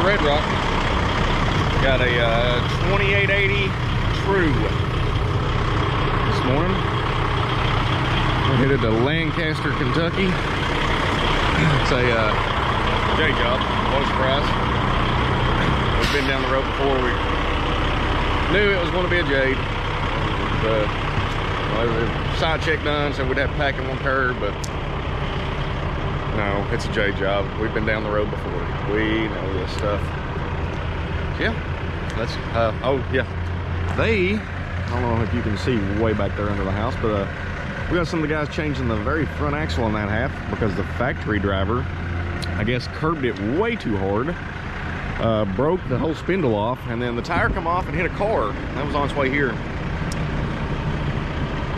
Red Rock. Got a 2880 True this morning. We're headed to Lancaster, Kentucky. It's a J job. What a surprise. We've been down the road before. We knew it was going to be a Jade. Well, side check done, so we'd have to pack in one curb, but no, it's a J job. We've been down the road before. We know this stuff. Yeah, that's oh yeah. They, I don't know if you can see way back there under the house, but we got some of the guys changing the very front axle on that half because the factory driver, I guess, curbed it way too hard, broke the whole spindle off, and then the tire come off and hit a car that was on its way here.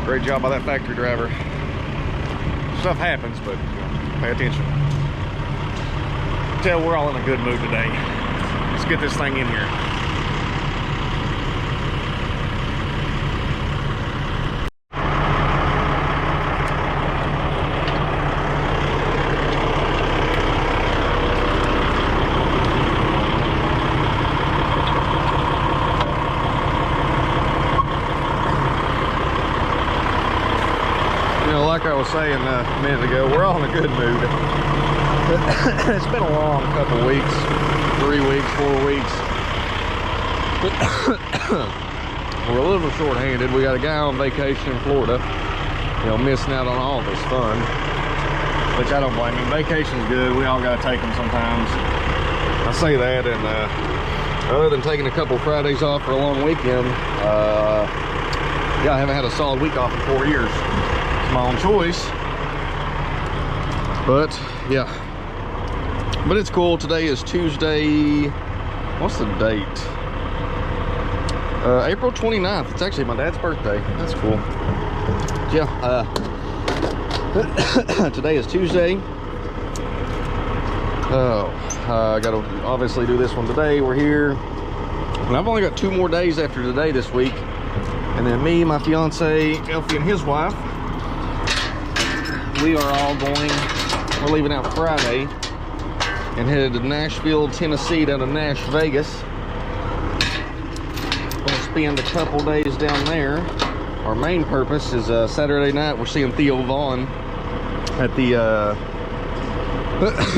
Great job by that factory driver. Stuff happens, but you know, pay attention. Tell we're all in a good mood today. Let's get this thing in here. Like I was saying a minute ago, we're all in a good mood. It's been a long couple weeks, 3 weeks, 4 weeks. We're a little short-handed. We got a guy on vacation in Florida, you know, missing out on all this fun, which I don't blame him. Vacation's good. We all got to take them sometimes. I say that, and other than taking a couple Fridays off for a long weekend, yeah, I haven't had a solid week off in 4 years. My own choice, but yeah, but it's cool. Today is Tuesday. What's the date? April 29th. It's actually my dad's birthday. That's cool. Yeah, today is Tuesday. I gotta obviously do this one today. We're here, and I've only got 2 more days after today this week, and then me, my fiance Elfie, and his wife, we are all going, we're leaving out Friday and headed to Nashville, Tennessee, down to Nash Vegas. Gonna spend a couple days down there. Our main purpose is Saturday night, we're seeing Theo Vaughn at the,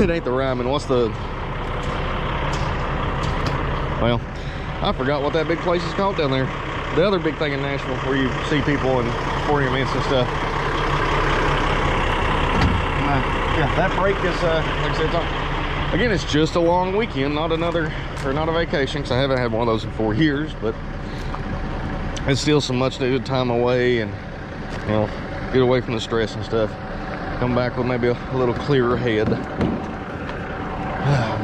it ain't the Ryman, what's the, well, I forgot what that big place is called down there. The other big thing in Nashville where you see people and aquarium events and stuff. Yeah, that break is, like I said, again, it's just a long weekend, not a vacation, because I haven't had one of those in 4 years, but it's still some much needed time away, and, you know, get away from the stress and stuff. Come back with maybe a little clearer head.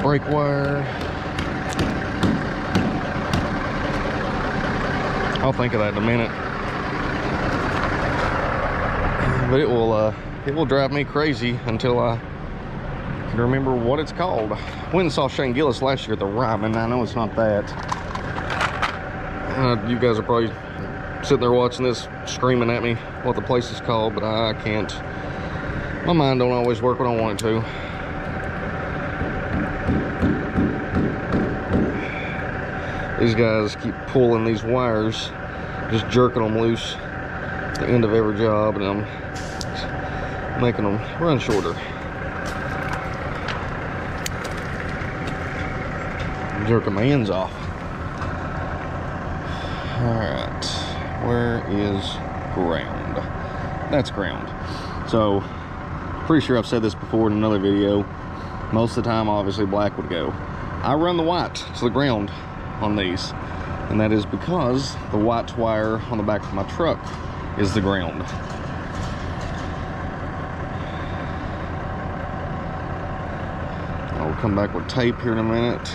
Brake wire. I'll think of that in a minute. But it will drive me crazy until I can remember what it's called. Went and saw Shane Gillis last year at the Ryman. I know it's not that. You guys are probably sitting there watching this, screaming at me what the place is called, but I can't. My mind don't always work when I want it to. These guys keep pulling these wires, just jerking them loose at the end of every job, and I'm making them run shorter. I'm jerking my ends off. Alright, where is ground? That's ground. So, pretty sure I've said this before in another video. Most of the time, obviously, black would go. I run the white to the ground on these, and that is because the white wire on the back of my truck is the ground. I'll come back with tape here in a minute.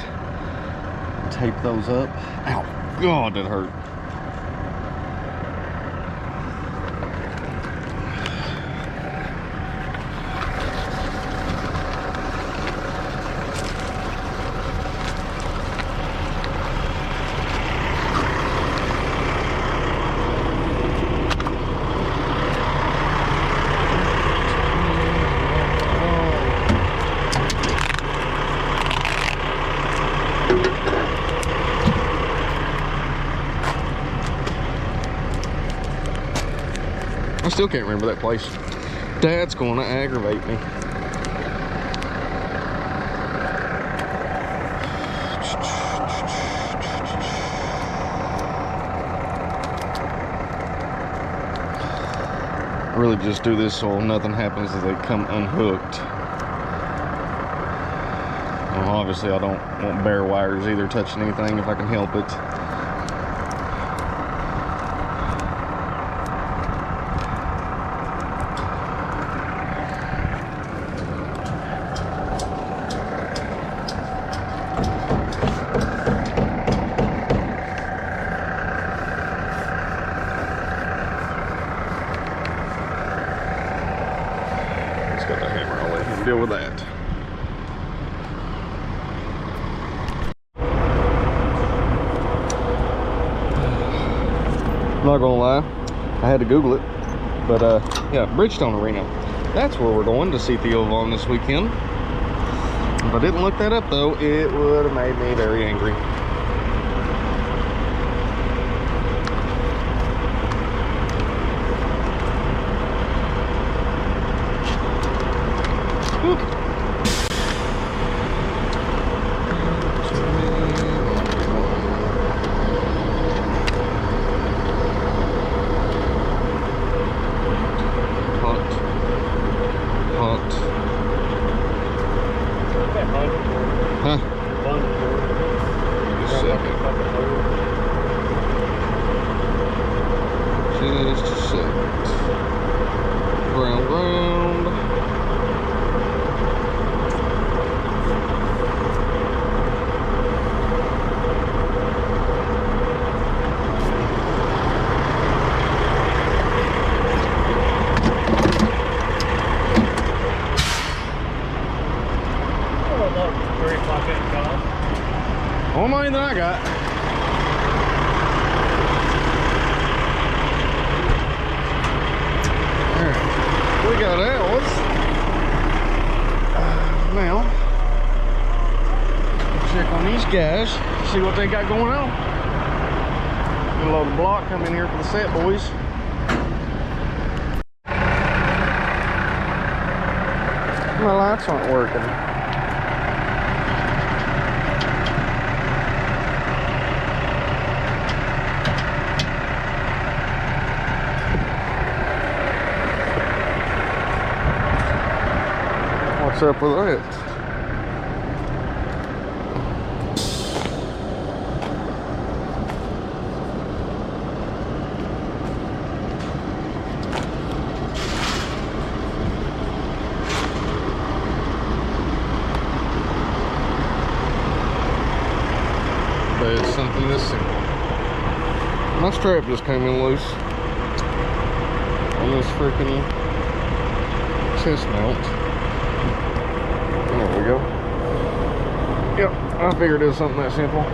Tape those up. Ow, God, that hurt. Still can't remember that place. That's gonna aggravate me. I really just do this so nothing happens as they come unhooked. Well, obviously I don't want bare wires either touching anything if I can help it. Got the hammer, I'll let him deal with that. I'm not gonna lie, I had to Google it, but yeah, Bridgestone Arena. That's where we're going to see Theo Vaughn this weekend. If I didn't look that up though, it would have made me very angry. All money that I got. Alright, we got ours. Now, check on these guys, see what they got going on. Get a load of block come in here for the set, boys. My lights aren't working. What's up with that? But it's something this simple. My strap just came in loose on this freaking chest mount. There we go. Yep, I figured it was something that simple.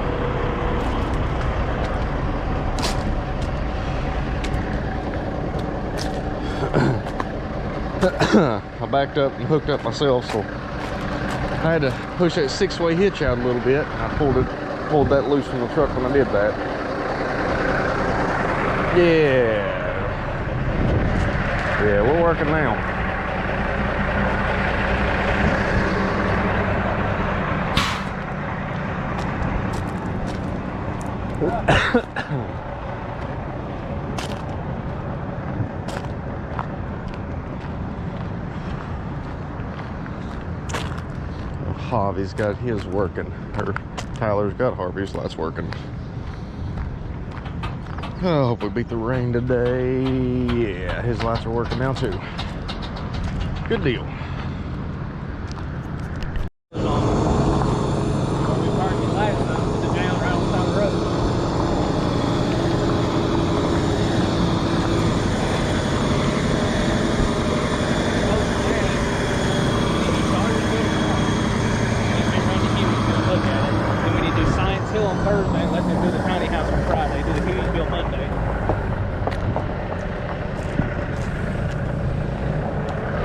I backed up and hooked up myself, so I had to push that 6-way hitch out a little bit. I pulled that loose from the truck when I did that. Yeah, we're working now. Harvey's got his working, or Tyler's got Harvey's lights working. Oh, I hope we beat the rain today. Yeah, his lights are working now too. Good deal.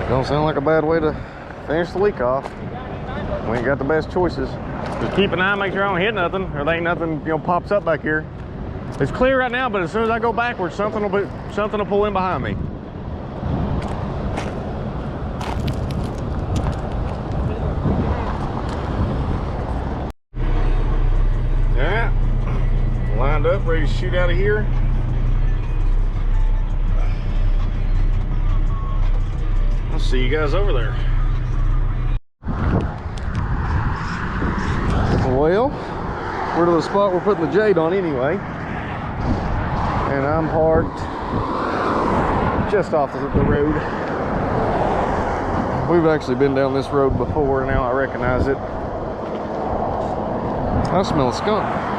Don't sound like a bad way to finish the week off. We ain't got the best choices. Just keep an eye, make sure I don't hit nothing, or there ain't nothing, pops up back here. It's clear right now, but as soon as I go backwards, something will pull in behind me. shoot out of here. I'll see you guys over there. Well, we're to the spot we're putting the Jade on anyway. And I'm parked just off the road. We've actually been down this road before, now I recognize it. I smell a skunk.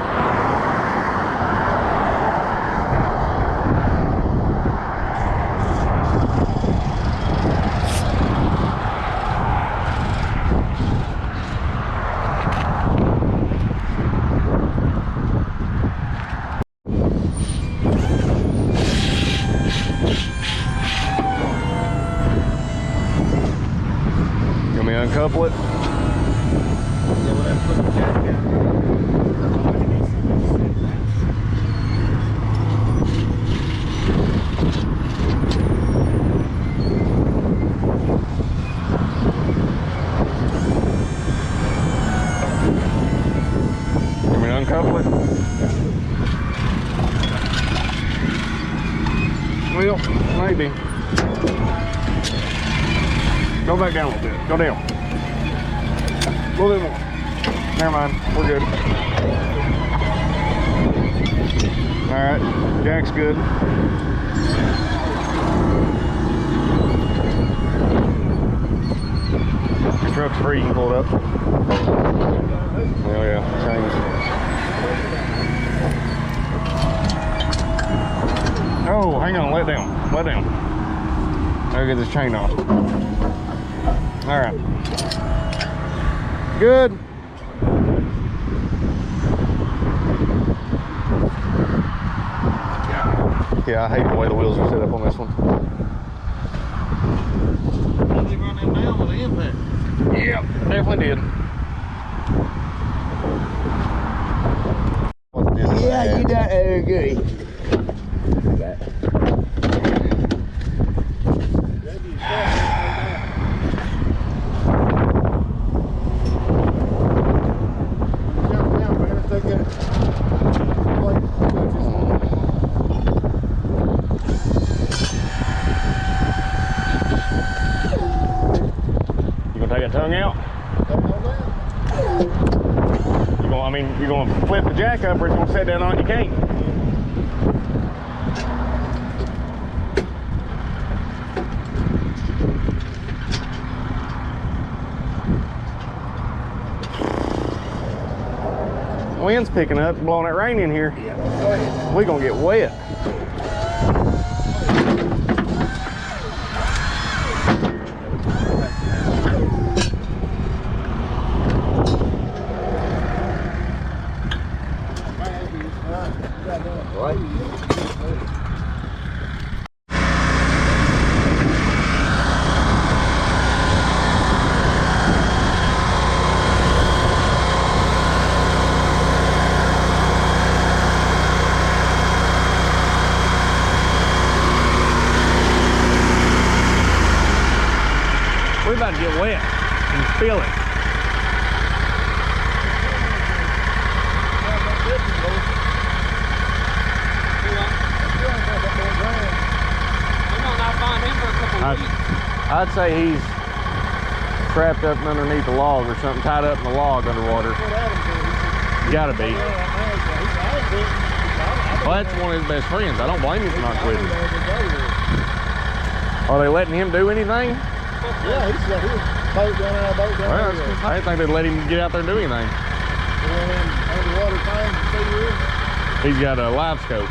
Can we uncouple it? Yeah, we'll have to put the jack down. Can we uncouple it? Well, maybe. Go back down a little bit. Go down. A little bit more. Never mind. We're good. Alright. Jack's good. Your truck's free. You can pull it up. Oh yeah. Chains. Oh, hang on. Let down. Let down. I'll get this chain off. All right. Good. Yeah, I hate the way the wheels are set up on this one. Did they run them down with the impact? Yep, definitely did. Yeah, you got good. Take that tongue out. You're gonna flip the jack up, or it's gonna sit down on it. You can't. Wind's picking up, blowing that rain in here. Yeah, go ahead. We're gonna get wet. Right. We're about to get wet and feel it. I'd say he's trapped up underneath the log or something, tied up in the log underwater. Gotta be. Well, that's one of his best friends. I don't blame him for not quitting. Are they letting him do anything? Yeah, he's got his boat down there, boat down Well, there. I didn't think they'd let him get out there and do anything. Underwater things to see you. He's got a live scope.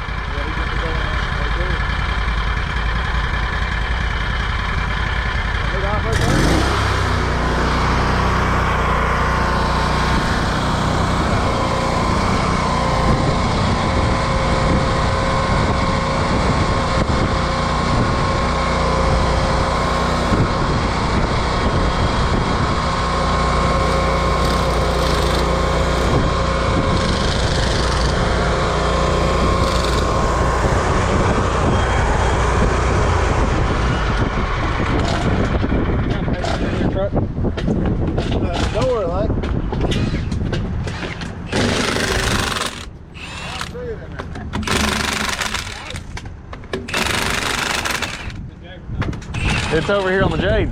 It's over here on the Jade.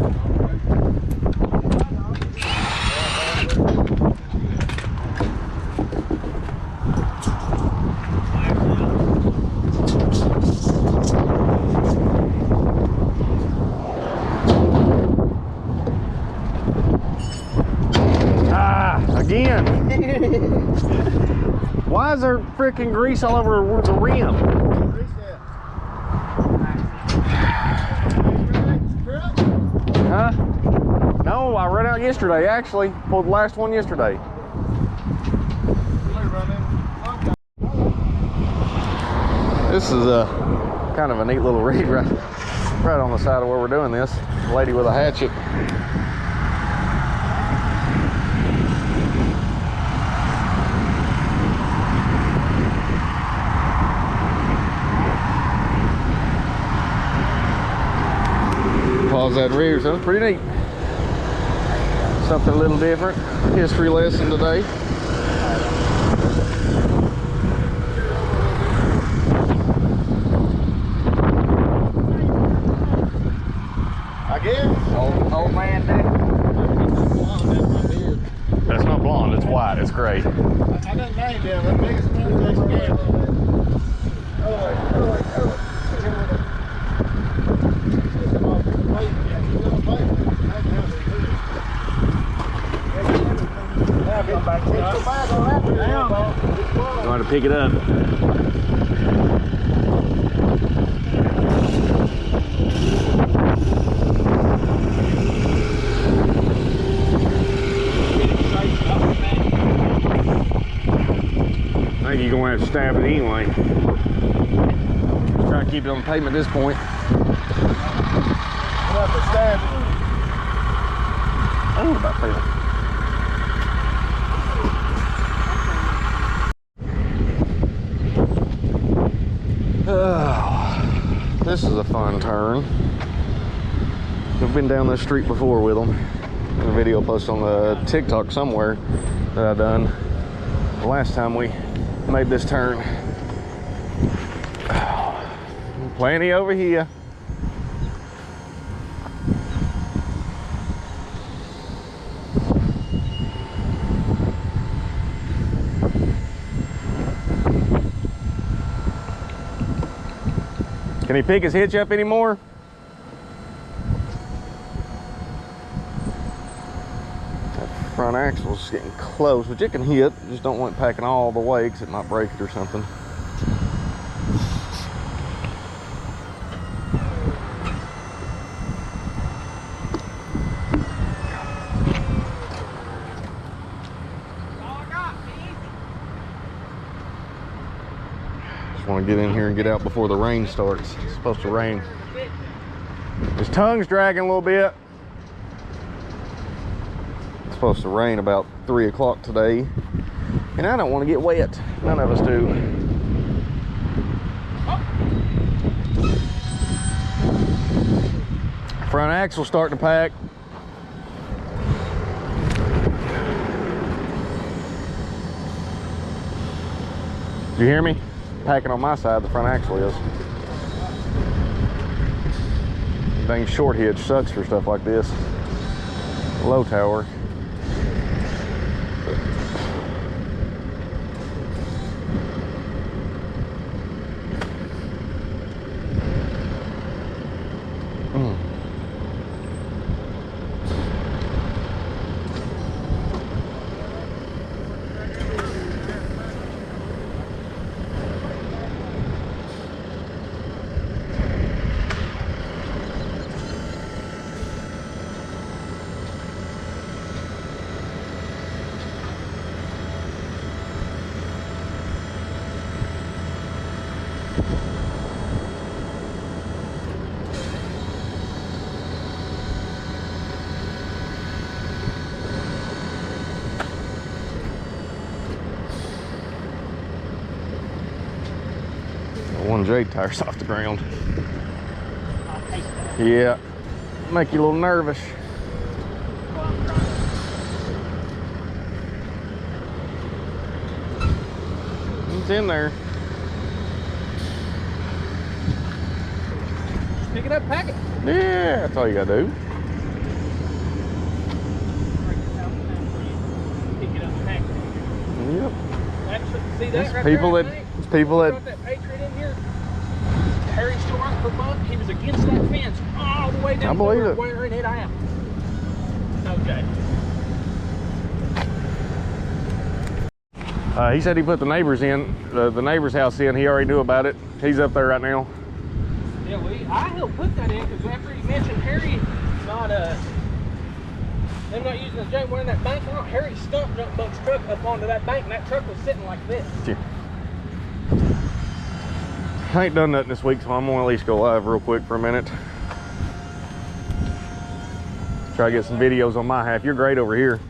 Again. Why is there freaking grease all over the rim? Huh? No, I ran out yesterday, actually. Pulled the last one yesterday. This is a kind of a neat little rig right on the side of where we're doing this. Lady with a hatchet. Pause that rig, so it's pretty neat. Something a little different. History lesson today. I guess. Old man there. That's not blonde, it's white, it's gray. I didn't name them. The biggest one is scared. Going to pick it up. I think you're going to have to stab it anyway. Just try to keep it on the pavement at this point. We'll have to stab it. I don't know about feeling. Oh, this is a fun turn. We've been down this street before with them. A video posted on the TikTok somewhere that I done the last time we made this turn. Plenty over here. Can he pick his hitch up anymore? That front axle's getting close, which it can hit. Just don't want it packing all the way because it might break it or something. Want to get in here and get out before the rain starts. It's supposed to rain. His tongue's dragging a little bit. It's supposed to rain about 3 o'clock today, and I don't want to get wet. None of us do. Front axle starting to pack. Did you hear me? Packing on my side, the front axle is. Dang short hitch sucks for stuff like this. Low tower. One Jade tire's off the ground. Yeah, make you a little nervous. It's in there. Pick it up, pack it. Yeah, that's all you gotta do. Pick it up, pack it. Yep. Actually, see that It's right people there, that, it's people that, brought that Patriot in here. Harry's still running for month. He was against that fence all the way down. I believe it. Wearing it out. Okay. he said he put the neighbors in, the neighbor's house in. He already knew about it. He's up there right now. Yeah, I helped put that in because after he mentioned Harry not them not using the jump wearing that bank out, Harry stumped Jump Buck's truck up onto that bank, and that truck was sitting like this. Yeah. I ain't done nothing this week, so I'm gonna at least go live real quick for a minute. Try to get some videos on my half. You're great over here.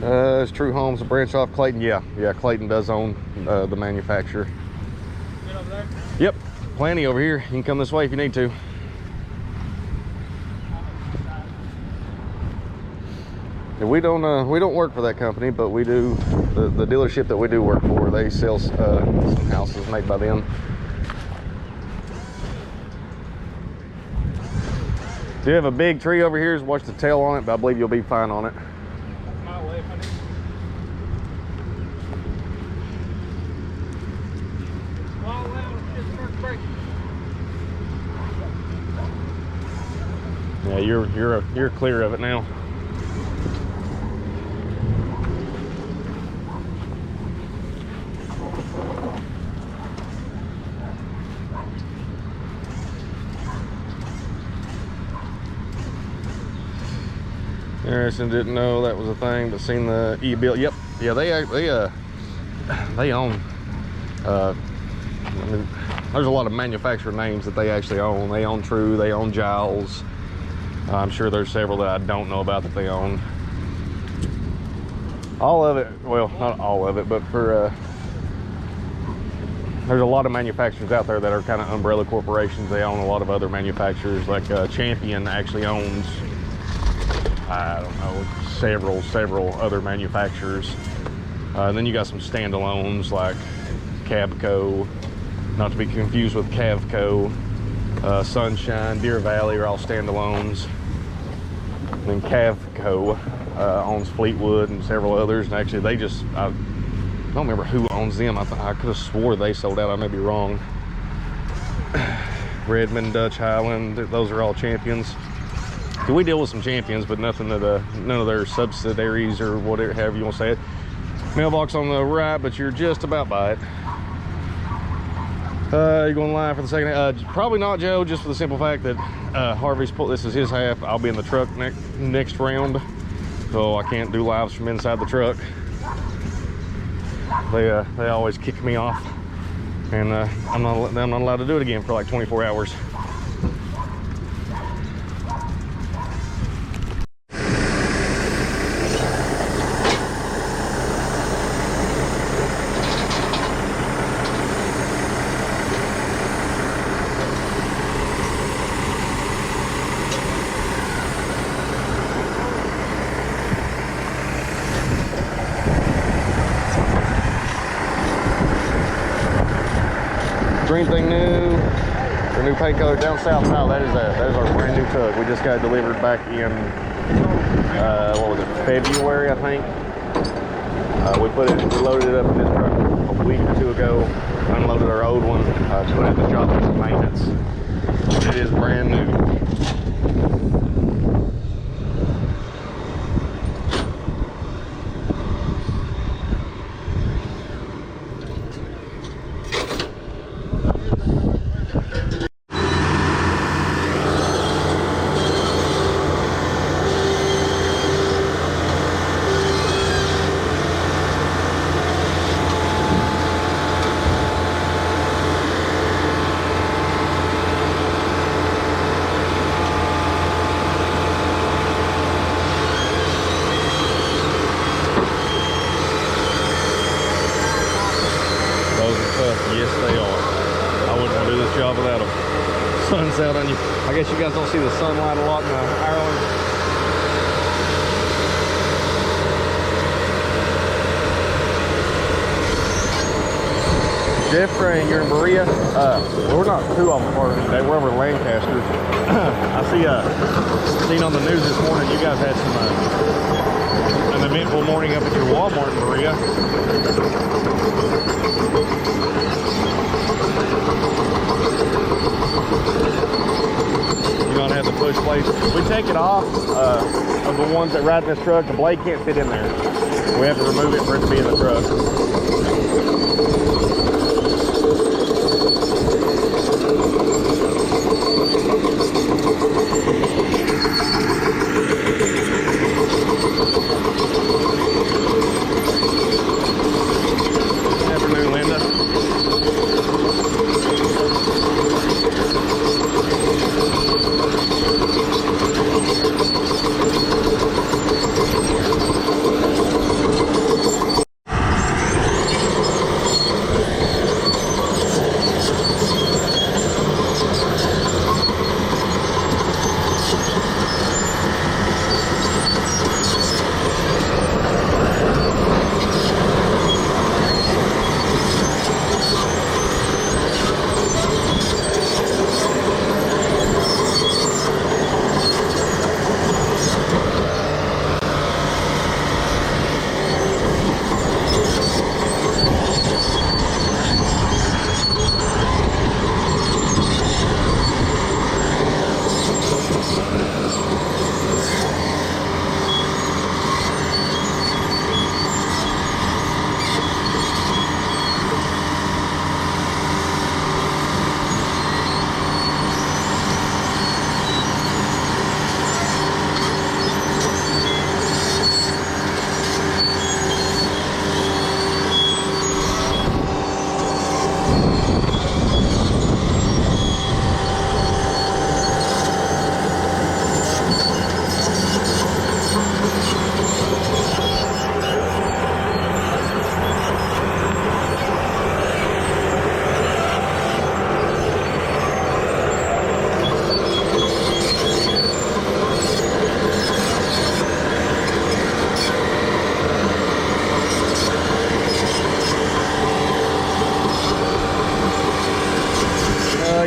Is True Homes a branch off Clayton? Yeah, Clayton does own the manufacturer. Get over there. Yep, plenty over here. You can come this way if you need to. And we don't work for that company, but we do. The dealership that we do work for, they sell some houses made by them. Do you have a big tree over here? Watch the tail on it, but I believe you'll be fine on it. My way, if I need. Well, just start breaking. Yeah, you're clear of it now. Interesting, didn't know that was a thing, but seen the e-bill. Yep, yeah, they own. I mean, there's a lot of manufacturer names that they actually own. They own True, they own Giles. I'm sure there's several that I don't know about that they own. All of it, well, not all of it, but for there's a lot of manufacturers out there that are kind of umbrella corporations. They own a lot of other manufacturers. Like Champion actually owns, I don't know, several other manufacturers. Then you got some standalones like Cabco, not to be confused with Cavco. Sunshine, Deer Valley are all standalones. And then Cavco owns Fleetwood and several others. And actually, I don't remember who owns them. I could have swore they sold out. I may be wrong. Redmond, Dutch Highland, those are all Champions. So we deal with some Champions, but none of their subsidiaries or whatever, however you want to say it. Mailbox on the right, but you're just about by it. You going live for the second? Probably not, Joe, just for the simple fact that Harvey's this is his half. I'll be in the truck next round, so I can't do lives from inside the truck. They always kick me off, and I'm not allowed to do it again for like 24 hours. Anything new or new paint color down south? No, that is our brand new tug. We just got it delivered back in what was it, February, I think. We loaded it up in this truck a week or two ago, unloaded our old one, put it in the shop for some maintenance. It is brand new. Yes, they are. I wouldn't want to do this job without them. Sun's out on you. I guess you guys don't see the sunlight a lot in Ireland. Jeffrey and you're in Berea. We're not too off apart today. We're over in Lancaster. I seen on the news this morning you guys had some an eventful morning up at your Walmart in Berea. You're gonna have to push plates. We take it off of the ones that ride in this truck. The blade can't fit in there. We have to remove it for it to be in the truck. Good afternoon, Linda.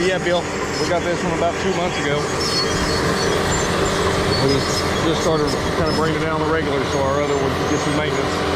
Yeah, Bill, we got this one about 2 months ago. We just started kind of bringing it down the regular so our other one could get some maintenance.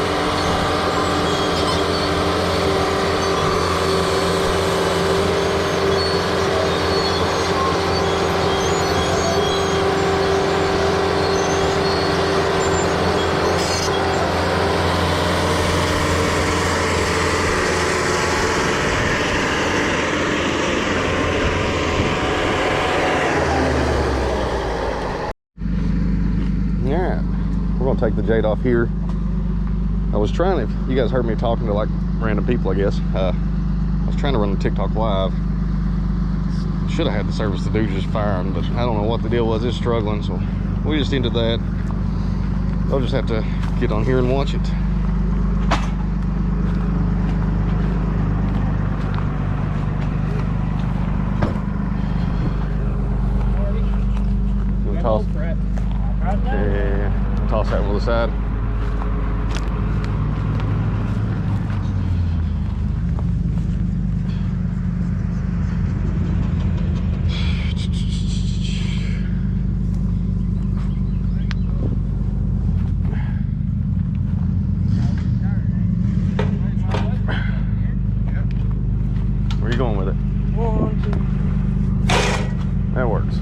Take the Jadde off here. I was trying to, you guys heard me talking to like random people, I guess. I was trying to run the TikTok live. Should have had the service to do just fine, but I don't know what the deal was. It's struggling, so we just ended that. I'll just have to get on here and watch it. We'll toss. Yeah. Toss that one to the side. Where are you going with it? 1, 2. That works.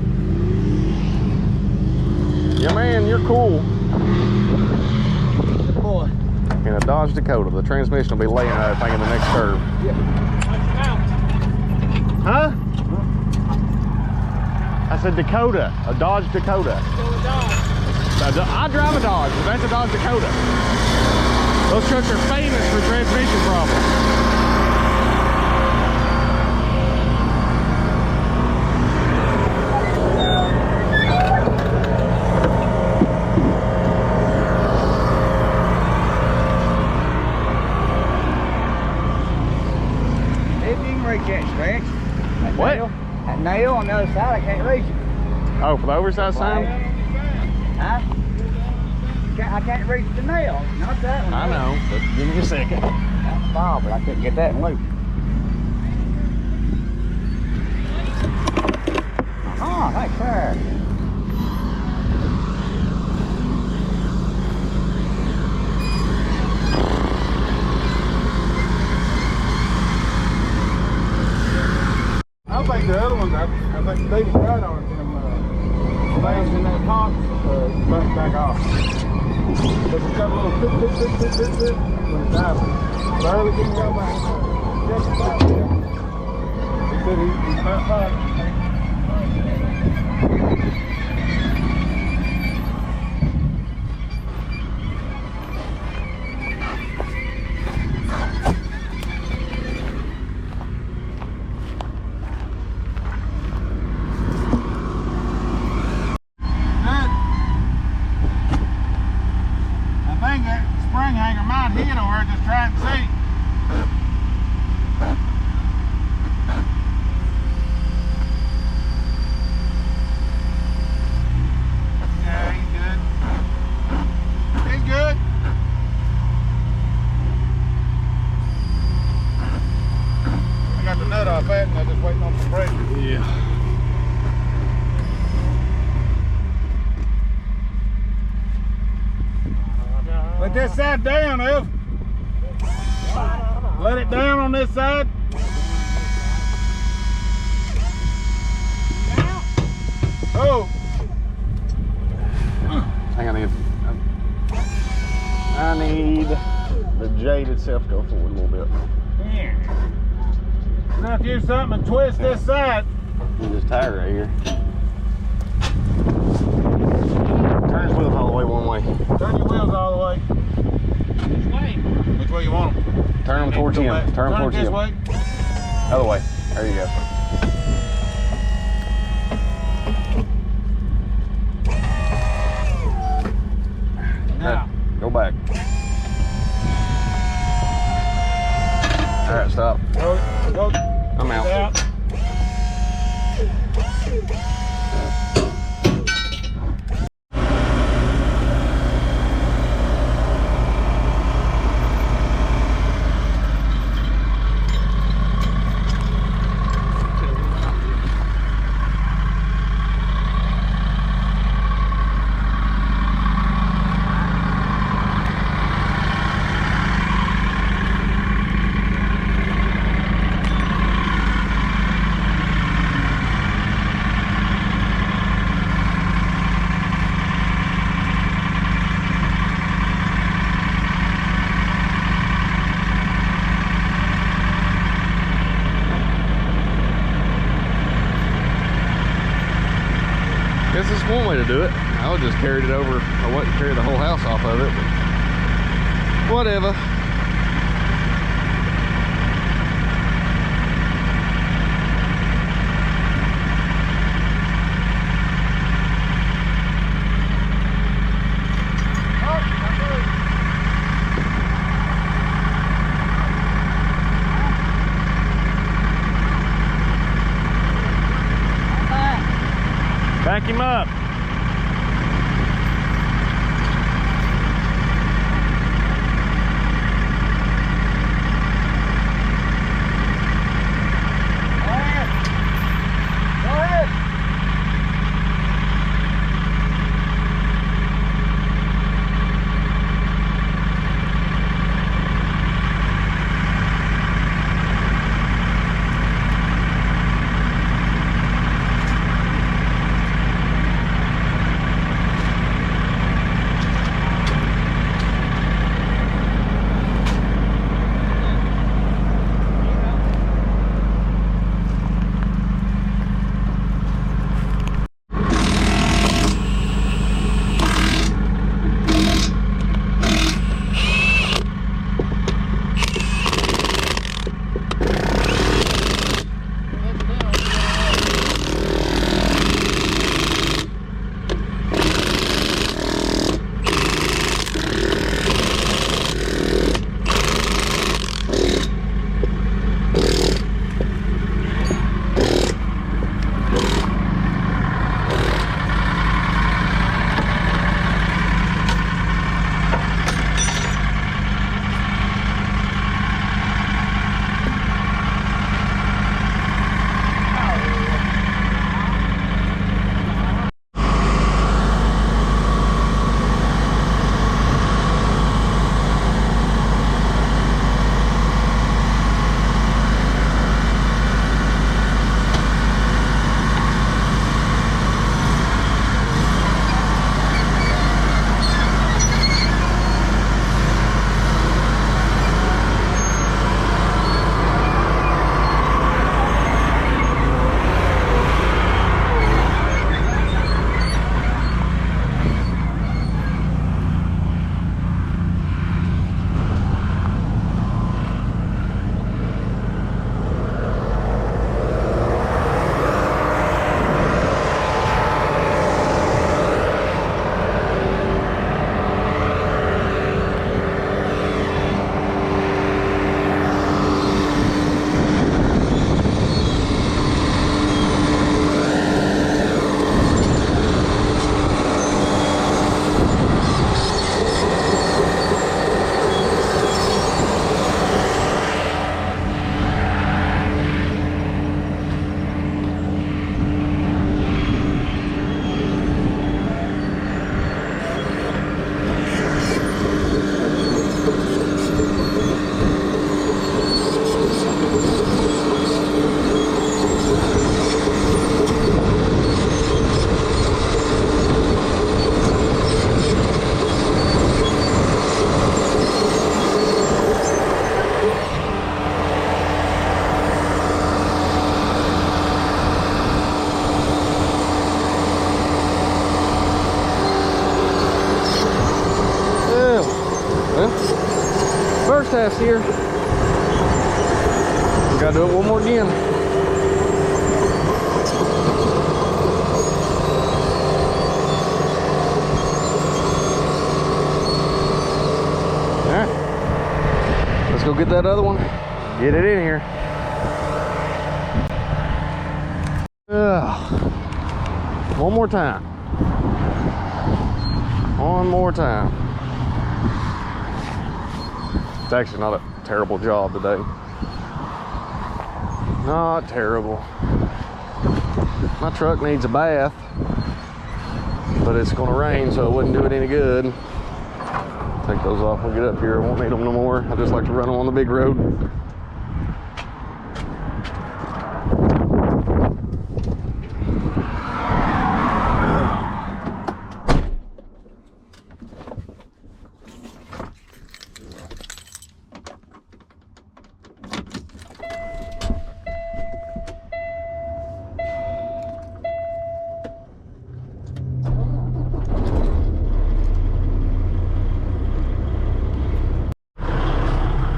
Yeah, man, you're cool. Good boy. In a Dodge Dakota, the transmission will be laying that thing in the next curve. Yeah. Huh? I said Dakota, a Dodge Dakota. I drive a Dodge, but that's a Dodge Dakota. Those trucks are famous for transmission problems. can reach that stretch. That What? nail, that nail on the other side, I can't reach it. Oh, for the oversized sign? Huh? I can't reach the nail. Not that one. I know, but give me a second. That's fine, but I couldn't get that one loose. Oh, thanks, sir. I think the other ones, I think David tried on it, them things in that box, back off. Because it's got a little tip when it's out. Barely can go back. Just about there. He said he's not fine. Let this side down, Ev. Let it down on this side. Oh. Hang on, I need the Jade itself to go forward a little bit. Yeah. Now if you do something and twist this side. And this tire right here. Turn his wheels all the way one way. Turn your wheels all the way. Which way? Which way you want them? Turn them towards him. Turn them towards this him. way. Other way. There you go. Now. Go back. All right, stop. Go. I'm out. Out. Guess this is one way to do it. I would just carried it over. I wouldn't carry the whole house off of it, but whatever. Back him up. pass here. We gotta do it one more again. All right, let's go get that other one. Get it in here. One more time. One more time. It's actually not a terrible job today. Not terrible. My truck needs a bath, but it's gonna rain, so it wouldn't do it any good. Take those off when we get up here. I won't need them no more. I just like to run them on the big road.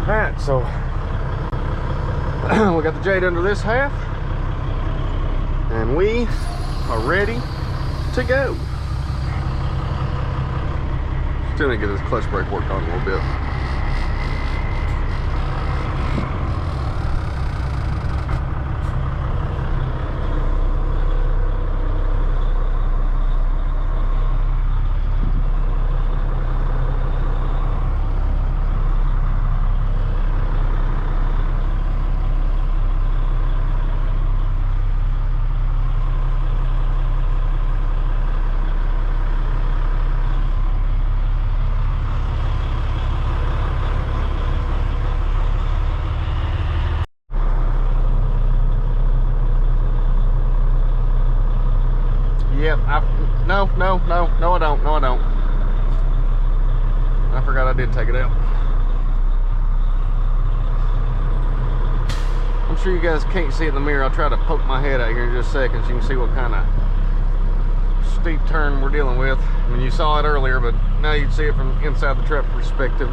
Alright, so we got the Jadde under this half, and we are ready to go. Still need to get this clutch brake worked on a little bit. Yep, no, I don't. I forgot I did take it out. I'm sure you guys can't see it in the mirror. I'll try to poke my head out here in just a second so you can see what kind of steep turn we're dealing with. I mean, you saw it earlier, but now you can see it from inside the truck perspective.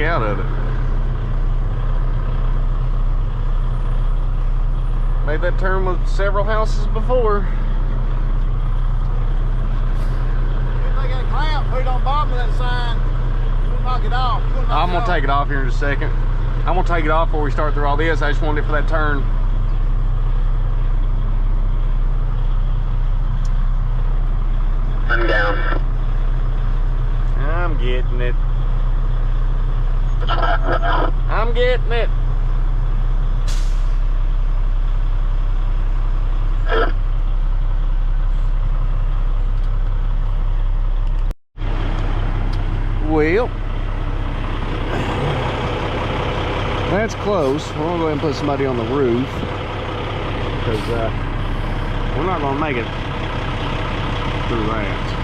Out of it. Made that turn with several houses before. If they got a clamp, put it on the bottom of that sign. You'll knock it off. I'm gonna take it off here in just a second. I'm gonna take it off before we start through all this. I just wanted it for that turn. I'm down. I'm getting it. I'm getting it. Well, that's close. We're gonna go ahead and put somebody on the roof because we're not gonna make it through that.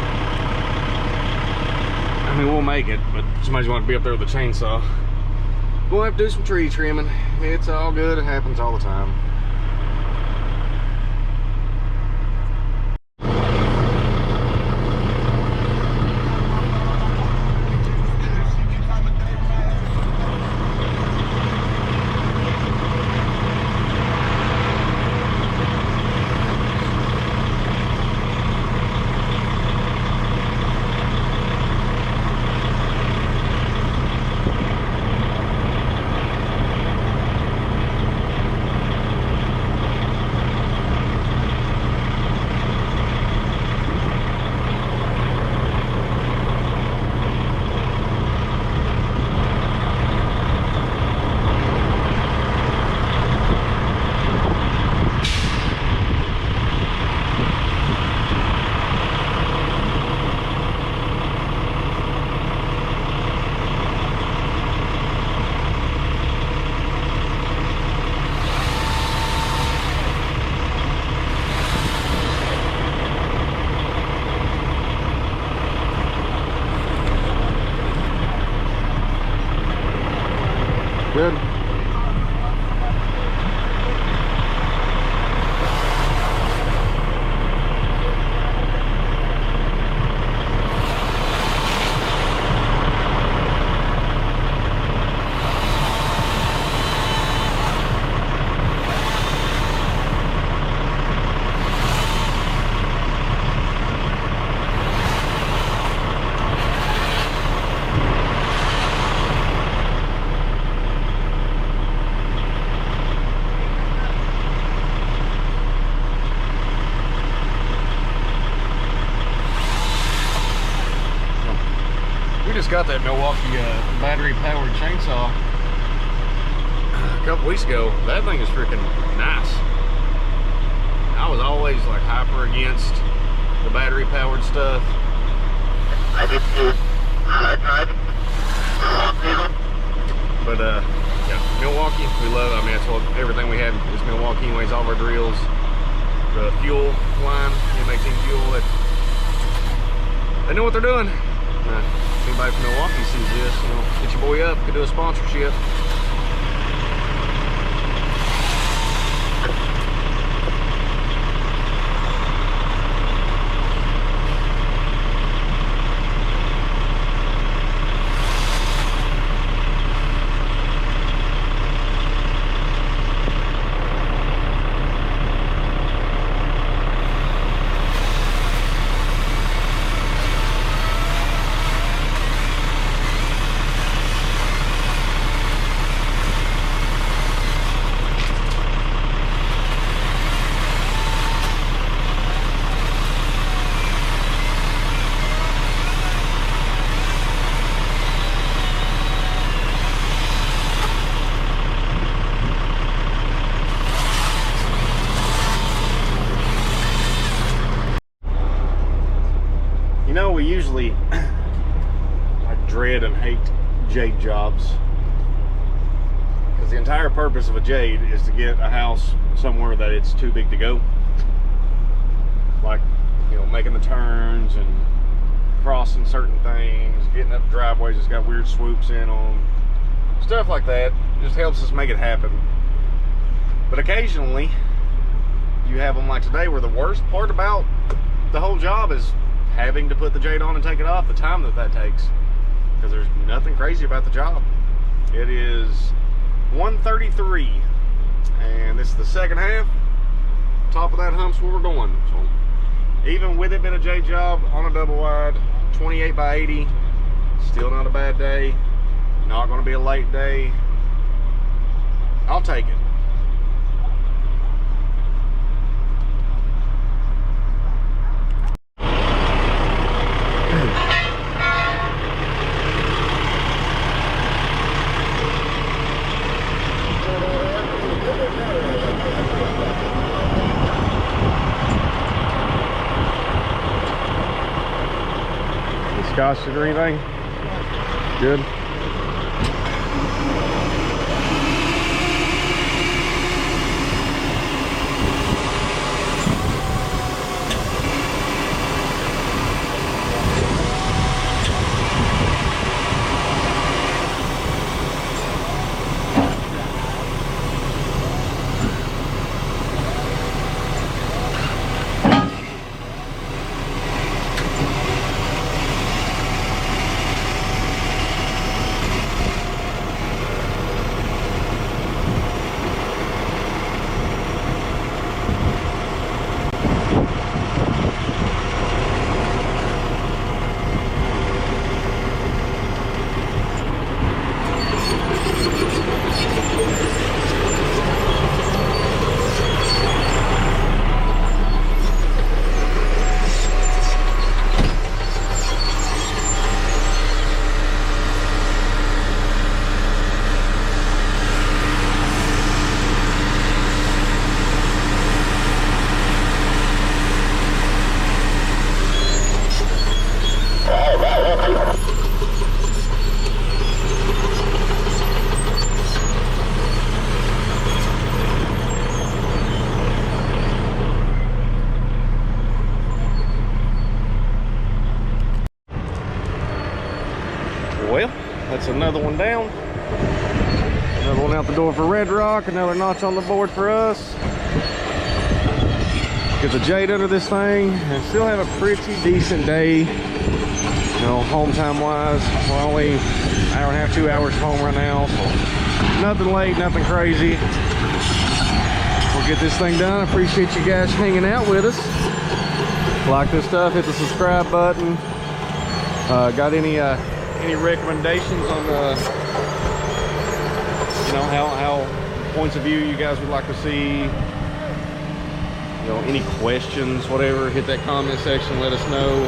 I mean, we'll make it, but somebody's gonna be up there with a chainsaw. We'll have to do some tree trimming. It's all good. It happens all the time. Good. Just got that Milwaukee battery-powered chainsaw a couple weeks ago. That thing is freaking nice. I was always like hyper against the battery-powered stuff. I did too. I tried. But yeah, Milwaukee, we love. I mean, that's what everything we had is Milwaukee. Anyways, all of our drills, the fuel line, M18 fuel. They know what they're doing. If anybody from Milwaukee sees this, you know, hit your boy up, could do a sponsorship. You know, we usually I dread and hate jade jobs because the entire purpose of a jade is to get a house somewhere that it's too big to go, like, you know, making the turns and crossing certain things, getting up driveways that's got weird swoops in them, stuff like that. It just helps us make it happen. But occasionally you have them like today, where the worst part about the whole job is having to put the jade on and take it off, the time that takes, because there's nothing crazy about the job. It is 1:33 and this is the second half. Top of that hump's where we're going. So even with it being a jade job on a double wide 28 by 80, still not a bad day, not going to be a late day. I'll take it. Discussed it or anything? Good. for Red Rock, another notch on the board for us. Get the Jade under this thing and still have a pretty decent day, you know, home time wise. We're only an hour and a half, 2 hours home right now, so nothing late, nothing crazy. We'll get this thing done. I appreciate you guys hanging out with us. Like this stuff, hit the subscribe button. Got any recommendations on the, you know, how points of view you guys would like to see? You know, any questions, whatever, hit that comment section, let us know.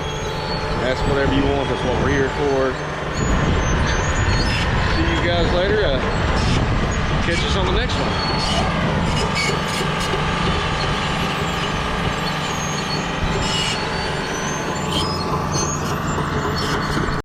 Ask whatever you want, that's what we're here for. See you guys later. Catch us on the next one.